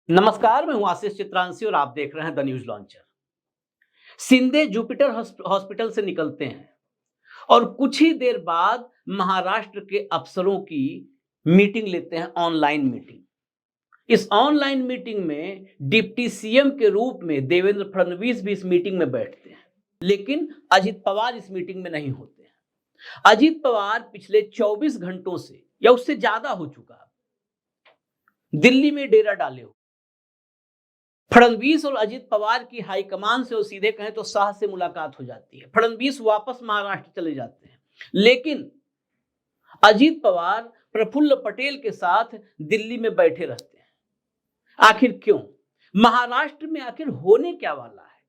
नमस्कार, मैं हूं आशीष चित्रांशी और आप देख रहे हैं the news launcher. Shinde Jupiter hospital से निकलते हैं और कुछ ही देर बाद महाराष्ट्र के अफसरों की मीटिंग लेते हैं, ऑनलाइन मीटिंग। इस ऑनलाइन मीटिंग में डिप्टी सीएम के रूप में देवेंद्र फडणवीस भी इस मीटिंग में बैठते हैं, लेकिन अजित पवार इस मीटिंग में नहीं होते हैं। अजित पवार पिछले 24 घंटों से या उससे ज्यादा हो चुका दिल्ली में डेरा डाले हो। फडणवीस और अजित पवार की हाईकमान से, और सीधे कहें तो शाह से मुलाकात हो जाती है। फडणवीस वापस महाराष्ट्र चले जाते हैं, लेकिन अजित पवार प्रफुल्ल पटेल के साथ दिल्ली में बैठे रहते हैं। आखिर क्यों? महाराष्ट्र में आखिर होने क्या वाला है?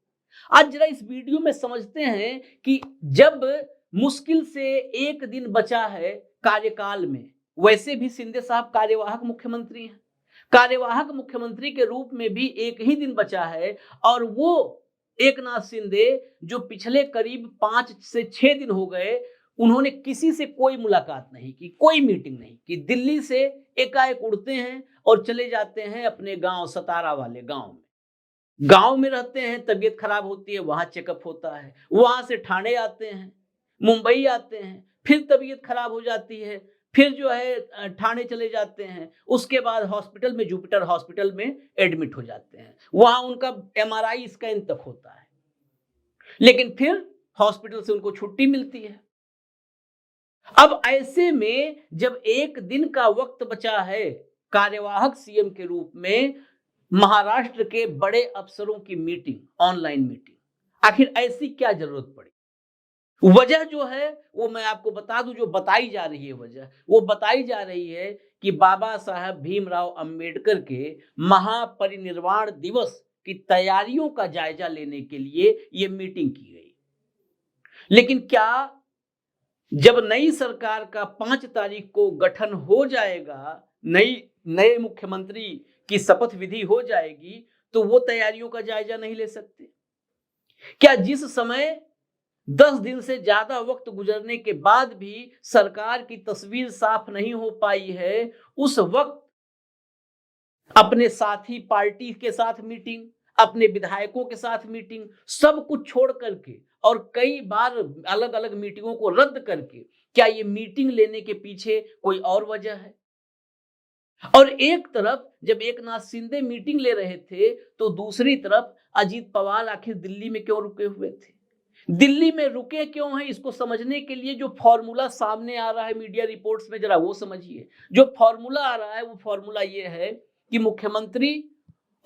आज जरा इस वीडियो में समझते हैं कि जब मुश्किल से एक दिन बचा है कार्यकाल में, वैसे भी शिंदे साहब कार्यवाहक मुख्यमंत्री हैं। कार्यवाहक मुख्यमंत्री के रूप में भी एक ही दिन बचा है, और वो एकनाथ शिंदे जो पिछले करीब 5 से 6 दिन हो गए, उन्होंने किसी से कोई मुलाकात नहीं की, कोई मीटिंग नहीं की। दिल्ली से एकाएक उड़ते हैं और चले जाते हैं अपने गांव, सतारा वाले गांव में। गांव में रहते हैं, तबीयत खराब होती है, वहां चेकअप होता है। वहां से ठाणे आते हैं, मुंबई आते हैं, फिर तबीयत खराब हो जाती है, फिर जो है ठाणे चले जाते हैं। उसके बाद हॉस्पिटल में, जुपिटर हॉस्पिटल में एडमिट हो जाते हैं। वहां उनका एमआरआई स्कैन तक होता है, लेकिन फिर हॉस्पिटल से उनको छुट्टी मिलती है। अब ऐसे में जब एक दिन का वक्त बचा है कार्यवाहक सीएम के रूप में, महाराष्ट्र के बड़े अफसरों की मीटिंग, ऑनलाइन मीटिंग, आखिर ऐसी क्या जरूरत पड़ी? वजह जो है वो मैं आपको बता दूं, जो बताई जा रही है वजह, वो बताई जा रही है कि बाबा साहब भीमराव अंबेडकर के महापरिनिर्वाण दिवस की तैयारियों का जायजा लेने के लिए ये मीटिंग की गई। लेकिन क्या जब नई सरकार का 5 तारीख को गठन हो जाएगा, नए मुख्यमंत्री की शपथ विधि हो जाएगी, तो वो तैयारियों का जायजा नहीं ले सकते? क्या जिस समय 10 दिन से ज्यादा वक्त गुजरने के बाद भी सरकार की तस्वीर साफ नहीं हो पाई है, उस वक्त अपने साथी पार्टी के साथ मीटिंग, अपने विधायकों के साथ मीटिंग, सब कुछ छोड़ करके और कई बार अलग अलग मीटिंगों को रद्द करके, क्या ये मीटिंग लेने के पीछे कोई और वजह है? और एक तरफ जब एकनाथ शिंदे मीटिंग ले रहे थे, तो दूसरी तरफ अजीत पवार आखिर दिल्ली में क्यों रुके हुए थे? दिल्ली में रुके क्यों हैं, इसको समझने के लिए जो फॉर्मूला सामने आ रहा है मीडिया रिपोर्ट्स में, जरा वो समझिए। जो फॉर्मूला आ रहा है वो फॉर्मूला ये है कि मुख्यमंत्री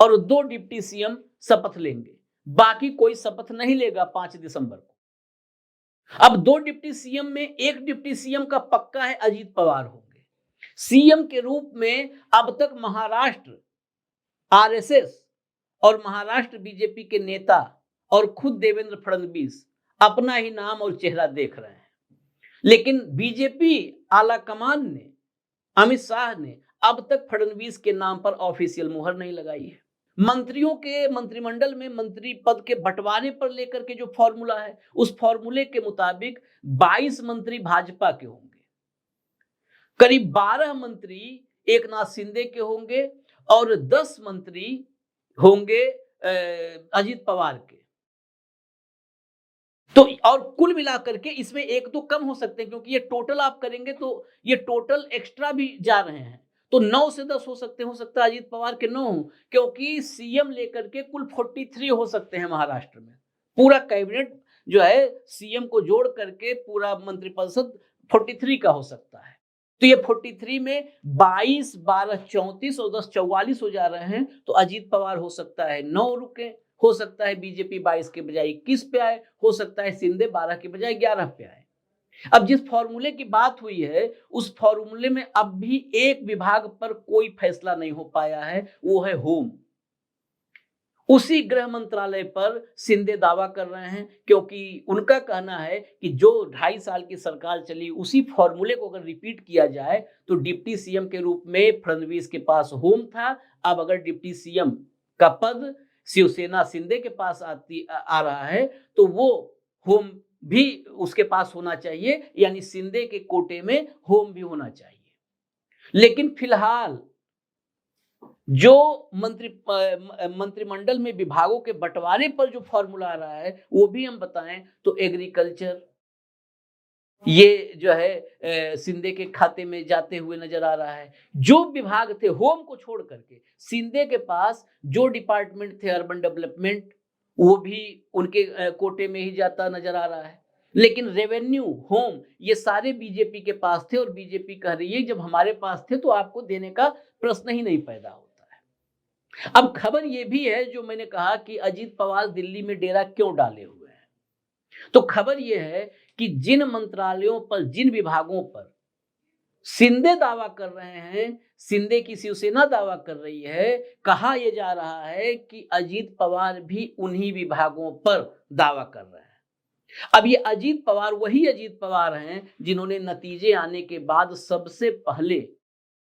और 2 डिप्टी सीएम शपथ लेंगे, बाकी कोई शपथ नहीं लेगा 5 दिसंबर को। अब 2 डिप्टी सीएम में एक डिप्टी सीएम का पक्का है, अजीत पवार होंगे सीएम के रूप में। अब तक महाराष्ट्र आरएसएस और महाराष्ट्र बीजेपी के नेता और खुद देवेंद्र फडणवीस अपना ही नाम और चेहरा देख रहे हैं, लेकिन बीजेपी आला कमान ने, अमित शाह ने अब तक फडणवीस के नाम पर ऑफिशियल मुहर नहीं लगाई है। मंत्रियों के मंत्रिमंडल में मंत्री पद के बंटवारे पर लेकर के जो फॉर्मूला है, उस फॉर्मूले के मुताबिक 22 मंत्री भाजपा के होंगे, करीब 12 मंत्री एकनाथ शिंदे के होंगे और 10 मंत्री होंगे अजित पवार के। तो और कुल मिलाकर के इसमें एक तो कम हो सकते हैं, क्योंकि ये टोटल आप करेंगे तो ये टोटल एक्स्ट्रा भी जा रहे हैं, तो 9 से 10 हो सकता है अजीत पवार के 9 हो, क्योंकि सीएम लेकर के कुल 43 हो सकते हैं महाराष्ट्र में। पूरा कैबिनेट जो है सीएम को जोड़ करके पूरा मंत्रिपरिषद 43 का हो सकता है। तो ये 43 में 22, 12, 34 और 10, 44 हो जा रहे हैं। तो अजीत पवार हो सकता है 9 रुके, हो सकता है बीजेपी 22 के बजाय 21 पे आए, हो सकता है शिंदे 12 के बजाय 11 पे आए। अब जिस फॉर्मूले की बात हुई है, उस फॉर्मूले में अब भी एक विभाग पर कोई फैसला नहीं हो पाया है, वो है होम। उसी गृह मंत्रालय पर शिंदे दावा कर रहे हैं, क्योंकि उनका कहना है कि जो 2.5 साल की सरकार चली, उसी फॉर्मूले को अगर रिपीट किया जाए तो डिप्टी सीएम के रूप में फडणवीस के पास होम था। अब अगर डिप्टी सीएम का पद शिवसेना शिंदे के पास आ रहा है, तो वो होम भी उसके पास होना चाहिए, यानी शिंदे के कोटे में होम भी होना चाहिए। लेकिन फिलहाल जो मंत्रिमंडल में विभागों के बंटवारे पर जो फॉर्मूला आ रहा है वो भी हम बताएं तो एग्रीकल्चर ये जो है सिंधे के खाते में जाते हुए नजर आ रहा है। जो विभाग थे होम को छोड़ करके सिंधे के पास जो डिपार्टमेंट थे अर्बन डेवलपमेंट वो भी उनके कोटे में ही जाता नजर आ रहा है। लेकिन रेवेन्यू होम ये सारे बीजेपी के पास थे और बीजेपी कह रही है जब हमारे पास थे तो आपको देने का प्रश्न ही नहीं पैदा होता है। अब खबर ये भी है जो मैंने कहा कि अजीत पवार दिल्ली में डेरा क्यों डाले हुए हैं, तो खबर यह है कि जिन मंत्रालयों पर जिन विभागों पर शिंदे दावा कर रहे हैं, शिंदे की शिवसेना दावा कर रही है, कहा यह जा रहा है कि अजीत पवार भी उन्हीं विभागों पर दावा कर रहे हैं। अब ये अजीत पवार वही अजीत पवार हैं जिन्होंने नतीजे आने के बाद सबसे पहले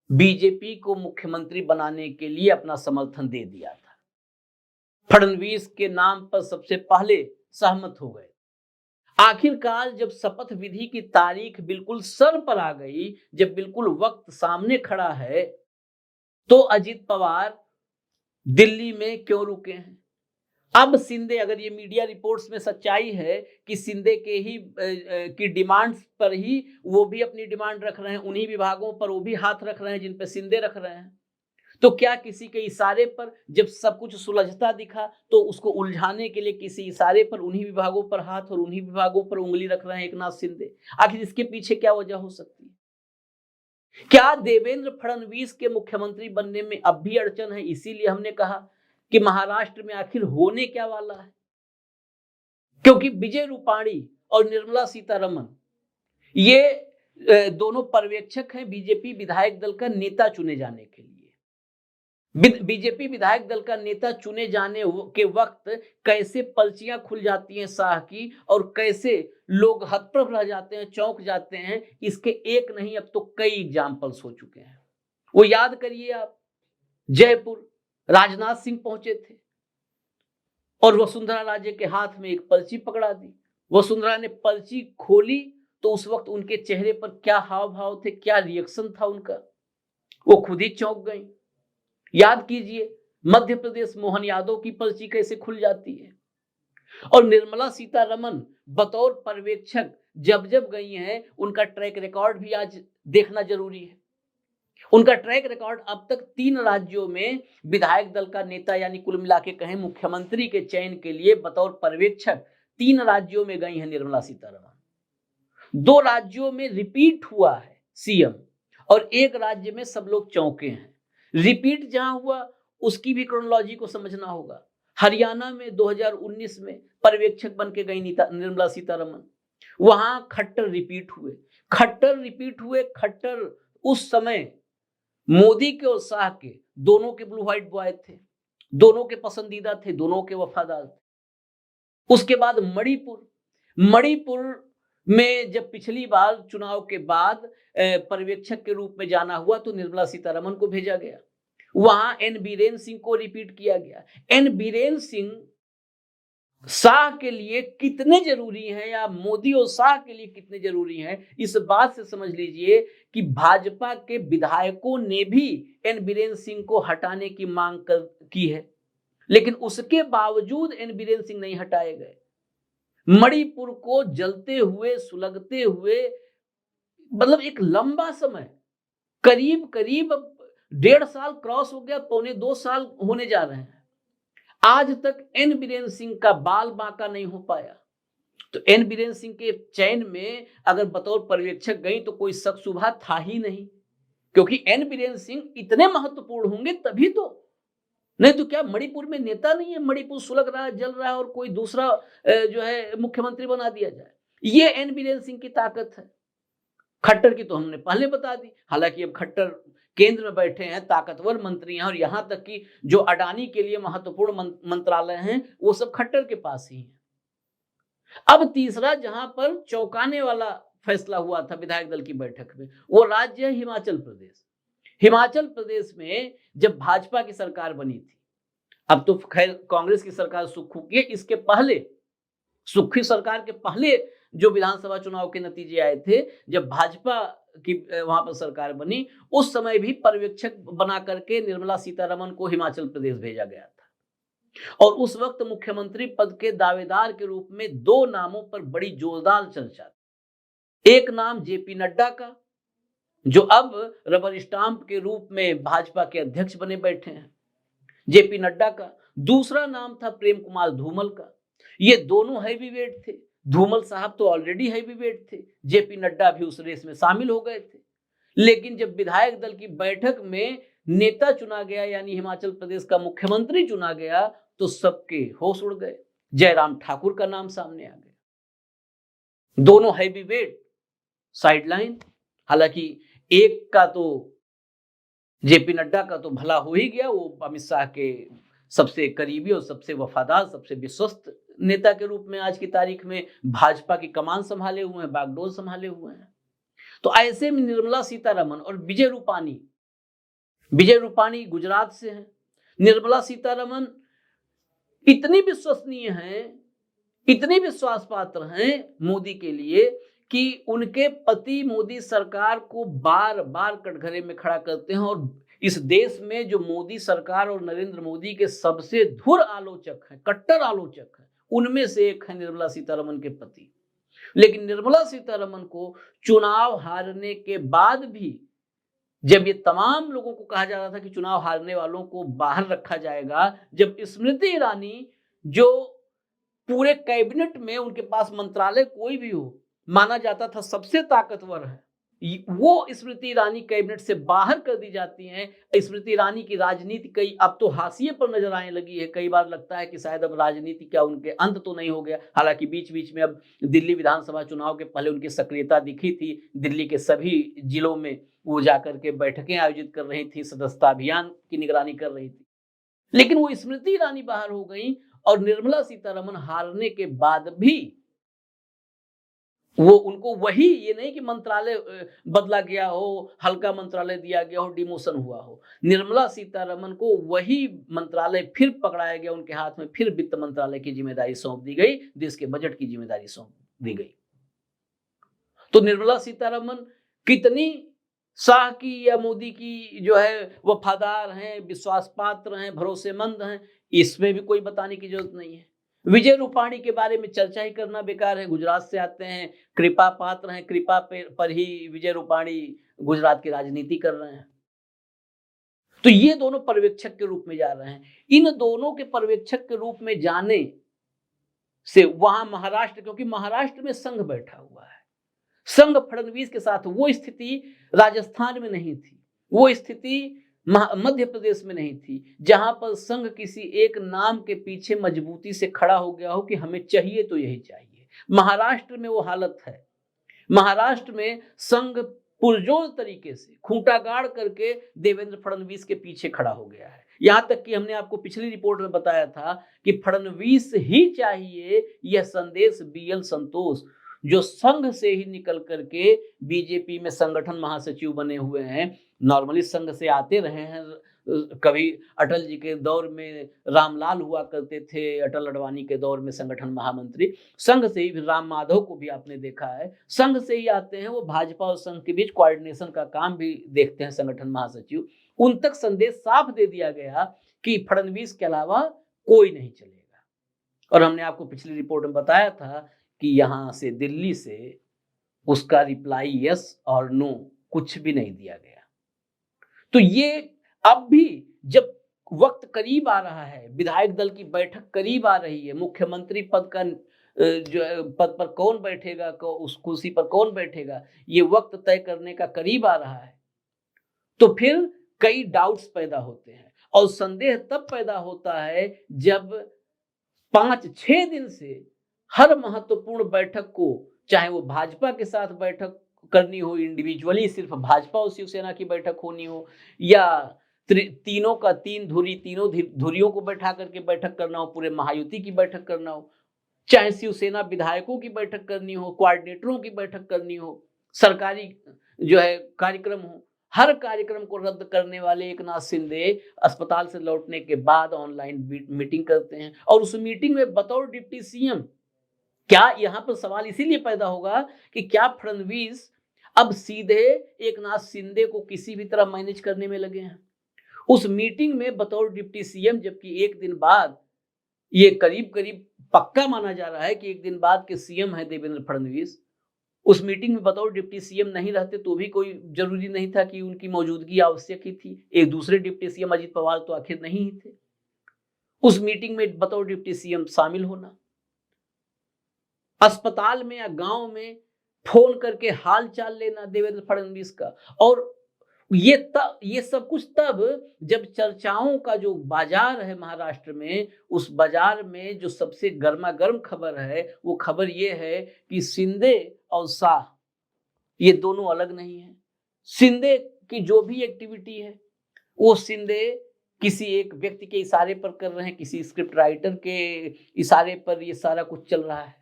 बीजेपी को मुख्यमंत्री बनाने के लिए अपना समर्थन दे दिया था। फडणवीस के नाम पर सबसे पहले सहमत हो गए। आखिरकार जब शपथ विधि की तारीख बिल्कुल सर पर आ गई, जब बिल्कुल वक्त सामने खड़ा है, तो अजीत पवार दिल्ली में क्यों रुके हैं? अब शिंदे, अगर ये मीडिया रिपोर्ट्स में सच्चाई है कि शिंदे के ही की डिमांड्स पर ही वो भी अपनी डिमांड रख रहे हैं, उन्हीं विभागों पर वो भी हाथ रख रहे हैं जिन पे शिंदे रख रहे हैं, तो क्या किसी के इशारे पर जब सब कुछ सुलझता दिखा तो उसको उलझाने के लिए किसी इशारे पर उन्हीं विभागों पर हाथ और उन्हीं विभागों पर उंगली रख रहे हैं एकनाथ शिंदे? आखिर इसके पीछे क्या वजह हो सकती है? क्या देवेंद्र फडणवीस के मुख्यमंत्री बनने में अब भी अड़चन है? इसीलिए हमने कहा कि महाराष्ट्र में आखिर होने क्या वाला है, क्योंकि विजय रूपाणी और निर्मला सीतारमन ये दोनों पर्यवेक्षक हैं बीजेपी विधायक दल का नेता चुने जाने के लिए। बीजेपी विधायक दल का नेता चुने जाने के वक्त कैसे पर्चियां खुल जाती हैं शाह की और कैसे लोग हतप्रभ रह जाते हैं, चौंक जाते हैं, इसके एक नहीं अब तो कई एग्जाम्पल्स हो चुके हैं। वो याद करिए आप, जयपुर राजनाथ सिंह पहुंचे थे और वसुंधरा राजे के हाथ में एक पर्ची पकड़ा दी। वसुंधरा ने पर्ची खोली तो उस वक्त उनके चेहरे पर क्या हाव भाव थे, क्या रिएक्शन था उनका, वो खुद ही चौंक गई। याद कीजिए मध्य प्रदेश मोहन यादव की पर्ची कैसे खुल जाती है। और निर्मला सीतारमन बतौर पर्यवेक्षक जब जब गई हैं, उनका ट्रैक रिकॉर्ड भी आज देखना जरूरी है। उनका ट्रैक रिकॉर्ड अब तक 3 राज्यों में विधायक दल का नेता यानी कुल मिला के कहें मुख्यमंत्री के चयन के लिए बतौर पर्यवेक्षक 3 राज्यों में गई हैं निर्मला सीतारमन। 2 राज्यों में रिपीट हुआ है सीएम और 1 राज्य में सब लोग चौंके हैं। रिपीट जहां हुआ उसकी भी क्रोनोलॉजी को समझना होगा। हरियाणा में 2019 में पर्यवेक्षक बन के गई निर्मला सीतारमन, वहां खट्टर रिपीट हुए। खट्टर उस समय मोदी के और शाह के दोनों के ब्लू व्हाइट बॉय थे, दोनों के पसंदीदा थे, दोनों के वफादार थे। उसके बाद मणिपुर में जब पिछली बार चुनाव के बाद पर्यवेक्षक के रूप में जाना हुआ तो निर्मला सीतारमन को भेजा गया। वहां एन बीरेन सिंह को रिपीट किया गया। एन बीरेन सिंह शाह के लिए कितने जरूरी हैं या मोदी और शाह के लिए कितने जरूरी हैं, इस बात से समझ लीजिए कि भाजपा के विधायकों ने भी एन बीरेन सिंह को हटाने की मांग की है, लेकिन उसके बावजूद एन बीरेन सिंह नहीं हटाए गए। मणिपुर को जलते हुए सुलगते हुए मतलब एक लंबा समय, करीब 1.5 साल क्रॉस हो गया, 1.25 साल होने जा रहे हैं, आज तक एन बीरेन सिंह का बाल बांका नहीं हो पाया। तो एन बीरेन सिंह के चयन में अगर बतौर पर्यवेक्षक गई तो कोई शक शुबा था ही नहीं, क्योंकि एन बीरेन सिंह इतने महत्वपूर्ण होंगे तभी तो, नहीं तो क्या मणिपुर में नेता नहीं है, मणिपुर सुलग रहा है, जल रहा है और कोई दूसरा जो है मुख्यमंत्री बना दिया जाए। ये एन बीरेन सिंह की ताकत है। खट्टर की तो हमने पहले बता दी, हालांकि अब खट्टर केंद्र में बैठे हैं, ताकतवर मंत्री हैं और यहां तक कि जो अडानी के लिए महत्वपूर्ण मंत्रालय हैं वो सब खट्टर के पास ही है। अब तीसरा जहां पर चौंकाने वाला फैसला हुआ था विधायक दल की बैठक में, वो राज्य है हिमाचल प्रदेश। हिमाचल प्रदेश में जब भाजपा की सरकार बनी थी, अब तो खैर कांग्रेस की सरकार सुक्खू की है, इसके पहले सुक्खू सरकार के पहले जो विधानसभा चुनाव के नतीजे आए थे, जब भाजपा की वहां पर सरकार बनी, उस समय भी पर्यवेक्षक बना करके निर्मला सीतारमन को हिमाचल प्रदेश भेजा गया था। और उस वक्त मुख्यमंत्री पद के दावेदार के रूप में 2 नामों पर बड़ी जोरदार चर्चा थी। एक नाम जेपी नड्डा का, जो अब रबर स्टाम्प के रूप में भाजपा के अध्यक्ष बने बैठे हैं, जेपी नड्डा का। दूसरा नाम था प्रेम कुमार धूमल का। ये दोनों हैवीवेट थे। धूमल साहब तो ऑलरेडी हैवीवेट थे, जेपी नड्डा भी उस रेस में शामिल हो गए थे। लेकिन जब विधायक दल की बैठक में नेता चुना गया, यानी हिमाचल प्रदेश का मुख्यमंत्री चुना गया, तो सबके होश उड़ गए। जयराम ठाकुर का नाम सामने आ गया। दोनों हैवीवेट साइडलाइन। हालांकि एक का तो, जेपी नड्डा का तो भला हो ही गया, वो अमित शाह के सबसे करीबी और सबसे वफादार, सबसे विश्वस्त नेता के रूप में आज की तारीख में भाजपा की कमान संभाले हुए हैं, बागडोर संभाले हुए हैं। तो ऐसे में निर्मला सीतारमन और विजय रूपाणी गुजरात से हैं। निर्मला सीतारमन इतनी विश्वसनीय हैं, इतनी विश्वास पात्र हैं मोदी के लिए कि उनके पति मोदी सरकार को बार बार कटघरे में खड़ा करते हैं। और इस देश में जो मोदी सरकार और नरेंद्र मोदी के सबसे धुर आलोचक हैं, कट्टर आलोचक हैं, उनमें से एक है निर्मला सीतारमन के पति। लेकिन निर्मला सीतारमन को चुनाव हारने के बाद भी, जब ये तमाम लोगों को कहा जा रहा था कि चुनाव हारने वालों को बाहर रखा जाएगा, जब स्मृति ईरानी, जो पूरे कैबिनेट में उनके पास मंत्रालय कोई भी हो माना जाता था सबसे ताकतवर है, वो स्मृति ईरानी कैबिनेट से बाहर कर दी जाती हैं। स्मृति ईरानी की राजनीति कई अब तो हाशिए पर नजर आने लगी है। कई बार लगता है कि शायद अब राजनीति क्या उनके अंत तो नहीं हो गया। हालांकि बीच बीच में अब दिल्ली विधानसभा चुनाव के पहले उनकी सक्रियता दिखी थी। दिल्ली के सभी जिलों में वो जाकर के बैठकें आयोजित कर रही थी, सदस्यता अभियान की निगरानी कर रही थी। लेकिन वो स्मृति ईरानी बाहर हो गई और निर्मला सीतारमन हारने के बाद भी वो उनको वही, ये नहीं कि मंत्रालय बदला गया हो, हल्का मंत्रालय दिया गया हो, डिमोशन हुआ हो, निर्मला सीतारमन को वही मंत्रालय फिर पकड़ाया गया उनके हाथ में, फिर वित्त मंत्रालय की जिम्मेदारी सौंप दी गई, देश के बजट की जिम्मेदारी सौंप दी गई। तो निर्मला सीतारमन कितनी शाह की या मोदी की जो है वफादार हैं, विश्वास पात्र हैं, भरोसेमंद हैं, इसमें भी कोई बताने की जरूरत नहीं है। विजय रूपाणी के बारे में चर्चा ही करना बेकार है। गुजरात से आते हैं, कृपा पात्र हैं, कृपा पर ही विजय रूपाणी गुजरात की राजनीति कर रहे हैं। तो ये दोनों पर्यवेक्षक के रूप में जा रहे हैं। इन दोनों के पर्यवेक्षक के रूप में जाने से वहां महाराष्ट्र, क्योंकि महाराष्ट्र में संघ बैठा हुआ है, संघ फडणवीस के साथ, वो स्थिति राजस्थान में नहीं थी, वो स्थिति मध्य प्रदेश में नहीं थी, जहां पर संघ किसी एक नाम के पीछे मजबूती से खड़ा हो गया हो कि हमें चाहिए तो यही चाहिए। महाराष्ट्र में वो हालत है। महाराष्ट्र में संघ पुरजोर तरीके से खूंटा गाड़ करके देवेंद्र फडणवीस के पीछे खड़ा हो गया है। यहां तक कि हमने आपको पिछली रिपोर्ट में बताया था कि फडणवीस ही चाहिए, यह संदेश बीएल संतोष, जो संघ से ही निकल करके बीजेपी में संगठन महासचिव बने हुए हैं, नॉर्मली संघ से आते रहे हैं। कभी अटल जी के दौर में रामलाल हुआ करते थे, अटल अडवाणी के दौर में संगठन महामंत्री, संघ से ही। राम माधव को भी आपने देखा है, संघ से ही आते हैं। वो भाजपा और संघ के बीच कोऑर्डिनेशन का काम भी देखते हैं संगठन महासचिव। उन तक संदेश साफ दे दिया गया कि फडणवीस के अलावा कोई नहीं चलेगा। और हमने आपको पिछली रिपोर्ट में बताया था कि यहां से, दिल्ली से उसका रिप्लाई यस और नो कुछ भी नहीं दिया गया। तो ये अब भी जब वक्त करीब आ रहा है, विधायक दल की बैठक करीब आ रही है, मुख्यमंत्री पद का जो पद पर कौन बैठेगा, उस कुर्सी पर कौन बैठेगा, ये वक्त तय करने का करीब आ रहा है, तो फिर कई डाउट्स पैदा होते हैं। और संदेह तब पैदा होता है जब 5-6 दिन से हर महत्वपूर्ण बैठक को, चाहे वो भाजपा के साथ बैठक करनी हो, इंडिविजुअली सिर्फ भाजपा और शिवसेना की बैठक होनी हो, या तीनों का तीनों धुरियों को बैठा करके बैठक करना हो, पूरे महायुति की बैठक करना हो, चाहे शिवसेना विधायकों की बैठक करनी हो, कोऑर्डिनेटरों की बैठक करनी हो, सरकारी जो है कार्यक्रम हो, हर कार्यक्रम को रद्द करने वाले एकनाथ शिंदे अस्पताल से लौटने के बाद ऑनलाइन मीटिंग करते हैं। और उस मीटिंग में बतौर डिप्टी सीएम, क्या यहां पर सवाल इसीलिए पैदा होगा कि क्या फडणवीस अब सीधे एकनाथ शिंदे को किसी भी तरह मैनेज करने में लगे हैं। उस मीटिंग में बतौर डिप्टी सीएम, जबकि एक दिन बाद ये करीब-करीब पक्का माना जा रहा है कि एक दिन बाद के सीएम है देवेंद्र फडणवीस, उस मीटिंग में बतौर डिप्टी सीएम नहीं रहते तो भी कोई जरूरी नहीं था कि उनकी मौजूदगी आवश्यक ही थी। एक दूसरे डिप्टी सीएम अजित पवार तो आखिर नहीं ही थे। उस मीटिंग में बतौर डिप्टी सीएम शामिल होना, अस्पताल में या गांव में फोन करके हाल चाल लेना देवेंद्र फडणवीस का, और ये सब कुछ तब जब चर्चाओं का जो बाजार है महाराष्ट्र में, उस बाजार में जो सबसे गर्मा-गर्म खबर है, वो खबर ये है कि शिंदे और शाह ये दोनों अलग नहीं है। शिंदे की जो भी एक्टिविटी है, वो शिंदे किसी एक व्यक्ति के इशारे पर कर रहे हैं, किसी स्क्रिप्ट राइटर के इशारे पर ये सारा कुछ चल रहा है।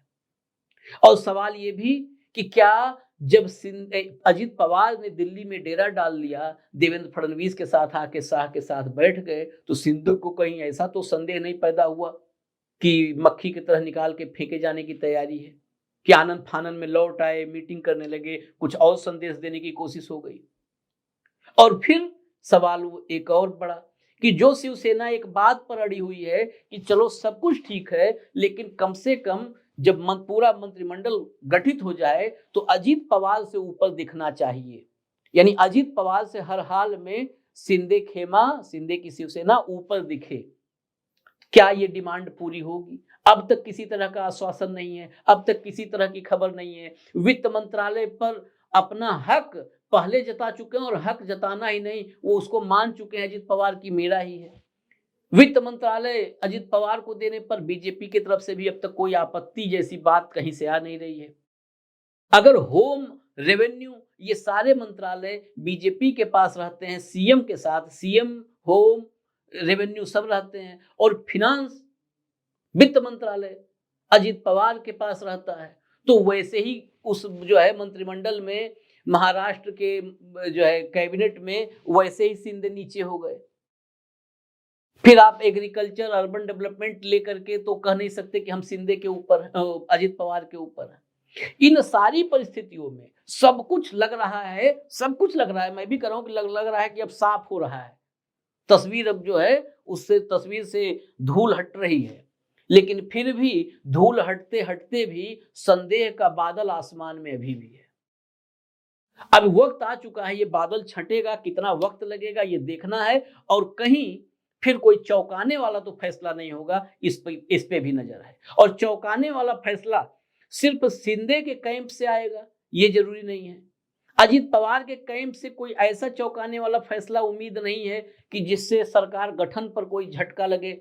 और सवाल ये भी कि क्या जब अजित पवार ने दिल्ली में डेरा डाल लिया, देवेंद्र फडणवीस के साथ आके शाह के साथ बैठ गए, तो शिंदे को कहीं ऐसा तो संदेह नहीं पैदा हुआ कि मक्खी की तरह निकाल के फेंके जाने की तैयारी है, कि आनंद फानन में लौट आए, मीटिंग करने लगे, कुछ और संदेश देने की कोशिश हो गई। और फिर सवाल वो एक और बड़ा कि जो शिवसेना एक बात पर अड़ी हुई है कि चलो सब कुछ ठीक है, लेकिन कम से कम जब पूरा मंत्रिमंडल गठित हो जाए तो अजित पवार से ऊपर दिखना चाहिए, यानी अजित पवार से हर हाल में शिंदे खेमा, शिंदे की शिवसेना ऊपर दिखे। क्या ये डिमांड पूरी होगी? अब तक किसी तरह का आश्वासन नहीं है, अब तक किसी तरह की खबर नहीं है। वित्त मंत्रालय पर अपना हक पहले जता चुके हैं, और हक जताना ही नहीं, वो उसको मान चुके हैं अजित पवार की मेरा ही है। वित्त मंत्रालय अजित पवार को देने पर बीजेपी की तरफ से भी अब तक कोई आपत्ति जैसी बात कहीं से आ नहीं रही है। अगर होम, रेवेन्यू, ये सारे मंत्रालय बीजेपी के पास रहते हैं, सीएम के साथ, सीएम, होम, रेवेन्यू सब रहते हैं, और फिनांस, वित्त मंत्रालय अजित पवार के पास रहता है, तो वैसे ही उस जो है मंत्रिमंडल में, महाराष्ट्र के जो है कैबिनेट में, वैसे ही शिंदे नीचे हो गए। फिर आप एग्रीकल्चर, अर्बन डेवलपमेंट लेकर के तो कह नहीं सकते कि हम शिंदे के ऊपर, अजित पवार के ऊपर हैं। इन सारी परिस्थितियों में सब कुछ लग रहा है, सब कुछ लग रहा है, मैं भी कह रहा हूं कि लग रहा है कि अब साफ हो रहा है तस्वीर, अब जो है उससे तस्वीर से धूल हट रही है, लेकिन फिर भी धूल हटते हटते भी संदेह का बादल आसमान में अभी भी है। अब वक्त आ चुका है, ये बादल छटेगा, कितना वक्त लगेगा ये देखना है, और कहीं फिर कोई चौंकाने वाला तो फैसला नहीं होगा, इस पे भी नजर है। और चौंकाने वाला फैसला सिर्फ शिंदे के कैंप से आएगा ये जरूरी नहीं है। अजित पवार के कैंप से कोई ऐसा चौंकाने वाला फैसला उम्मीद नहीं है कि जिससे सरकार गठन पर कोई झटका लगे।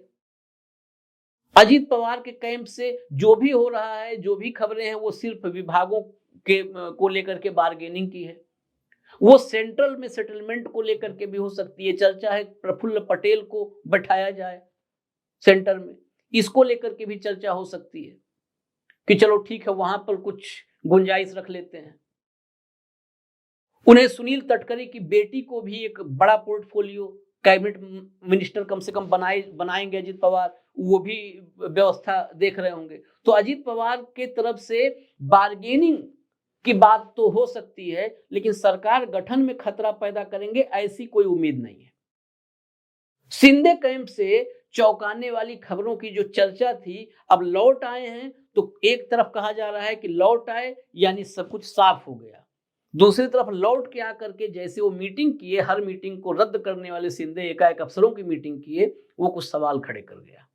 अजित पवार के कैंप से जो भी हो रहा है, जो भी खबरें हैं, वो सिर्फ विभागों के को लेकर के बार्गेनिंग की है। वो सेंट्रल में सेटलमेंट को लेकर के भी हो सकती है। चर्चा है प्रफुल्ल पटेल को बैठाया जाए सेंटर में, इसको लेकर के भी चर्चा हो सकती है कि चलो ठीक है, वहां पर कुछ गुंजाइश रख लेते हैं। उन्हें सुनील तटकरे की बेटी को भी एक बड़ा पोर्टफोलियो, कैबिनेट मिनिस्टर कम से कम बनाएंगे अजित पवार, वो भी व्यवस्था देख रहे होंगे। तो अजित पवार के तरफ से बार्गेनिंग की बात तो हो सकती है, लेकिन सरकार गठन में खतरा पैदा करेंगे ऐसी कोई उम्मीद नहीं है। शिंदे कैंप से चौंकाने वाली खबरों की जो चर्चा थी, अब लौट आए हैं, तो एक तरफ कहा जा रहा है कि लौट आए यानी सब कुछ साफ हो गया, दूसरी तरफ लौट के आकर के जैसे वो मीटिंग किए, हर मीटिंग को रद्द करने वाले शिंदे एकाएक अफसरों की मीटिंग किए, वो कुछ सवाल खड़े कर गया।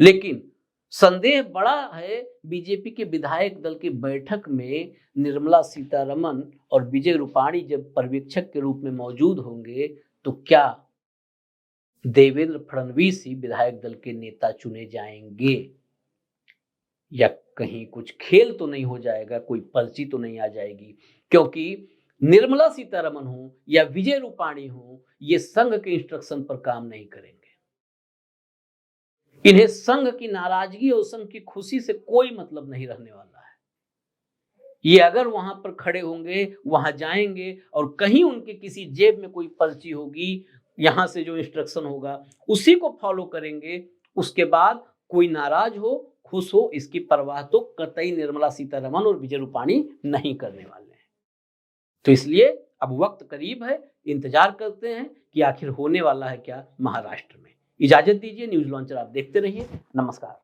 लेकिन संदेह बड़ा है, बीजेपी के विधायक दल की बैठक में निर्मला सीतारमण और विजय रूपाणी जब पर्यवेक्षक के रूप में मौजूद होंगे, तो क्या देवेंद्र फडणवीस ही विधायक दल के नेता चुने जाएंगे, या कहीं कुछ खेल तो नहीं हो जाएगा, कोई पर्ची तो नहीं आ जाएगी? क्योंकि निर्मला सीतारमण हो या विजय रूपाणी हो, ये संघ के इंस्ट्रक्शन पर काम नहीं करेंगे। इन्हें संघ की नाराजगी और संघ की खुशी से कोई मतलब नहीं रहने वाला है। ये अगर वहां पर खड़े होंगे, वहां जाएंगे, और कहीं उनके किसी जेब में कोई पर्ची होगी, यहां से जो इंस्ट्रक्शन होगा उसी को फॉलो करेंगे। उसके बाद कोई नाराज हो, खुश हो, इसकी परवाह तो कतई निर्मला सीतारमण और विजय रूपाणी नहीं करने वाले हैं। तो इसलिए अब वक्त करीब है, इंतजार करते हैं कि आखिर होने वाला है क्या महाराष्ट्र में। इजाजत दीजिए, न्यूज लॉन्चर आप देखते रहिए। नमस्कार।